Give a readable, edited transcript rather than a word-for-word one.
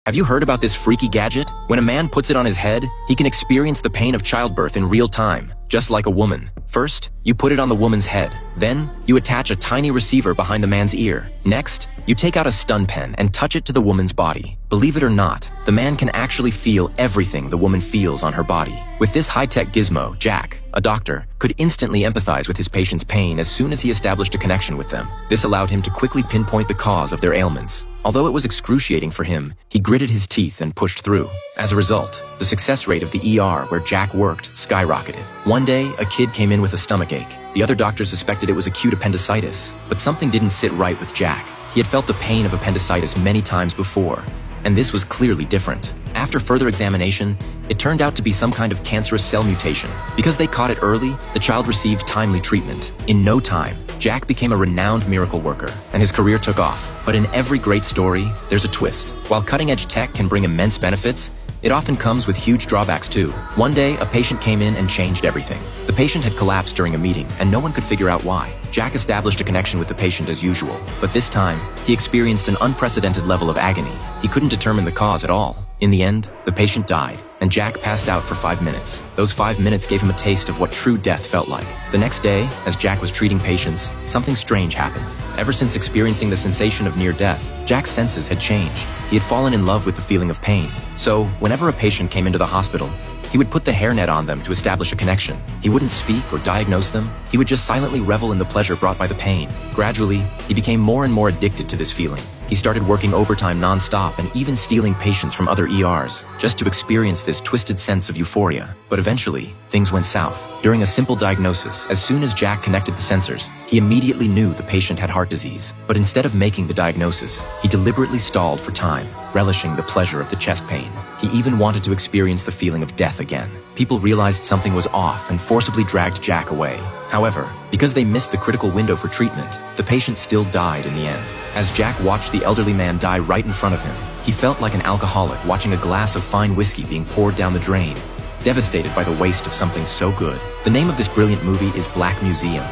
Have you heard about this freaky gadget? When a man puts it on his head, he can experience the pain of childbirth in real time, just like a woman. First, you put it on the woman's head. Then, you attach a tiny receiver behind the man's ear. Next, you take out a stun pen and touch it to the woman's body. Believe it or not, the man can actually feel everything the woman feels on her body. With this high-tech gizmo, Jack, a doctor, could instantly empathize with his patient's pain as soon as he established a connection with them. This allowed him to quickly pinpoint the cause of their ailments. Although it was excruciating for him, he gritted his teeth and pushed through. As a result, the success rate of the ER where Jack worked skyrocketed. One day, a kid came in with a stomachache. The other doctors suspected it was acute appendicitis, but something didn't sit right with Jack. He had felt the pain of appendicitis many times before, and this was clearly different. After further examination, it turned out to be some kind of cancerous cell mutation. Because they caught it early, the child received timely treatment. In no time, Jack became a renowned miracle worker, and his career took off. But in every great story, there's a twist. While cutting-edge tech can bring immense benefits, it often comes with huge drawbacks too. One day, a patient came in and changed everything. The patient had collapsed during a meeting, and no one could figure out why. Jack established a connection with the patient as usual, but this time, he experienced an unprecedented level of agony. He couldn't determine the cause at all. In the end, the patient died, and Jack passed out for 5 minutes. Those 5 minutes gave him a taste of what true death felt like. The next day, as Jack was treating patients, something strange happened. Ever since experiencing the sensation of near death, Jack's senses had changed. He had fallen in love with the feeling of pain. So, whenever a patient came into the hospital, he would put the hairnet on them to establish a connection. He wouldn't speak or diagnose them. He would just silently revel in the pleasure brought by the pain. Gradually, he became more and more addicted to this feeling. He started working overtime non-stop and even stealing patients from other ERs just to experience this twisted sense of euphoria. But eventually, things went south. During a simple diagnosis, as soon as Jack connected the sensors, he immediately knew the patient had heart disease. But instead of making the diagnosis, he deliberately stalled for time, relishing the pleasure of the chest pain. He even wanted to experience the feeling of death again. People realized something was off and forcibly dragged Jack away. However, because they missed the critical window for treatment, the patient still died in the end. As Jack watched the elderly man die right in front of him, he felt like an alcoholic watching a glass of fine whiskey being poured down the drain, devastated by the waste of something so good. The name of this brilliant movie is Black Museum.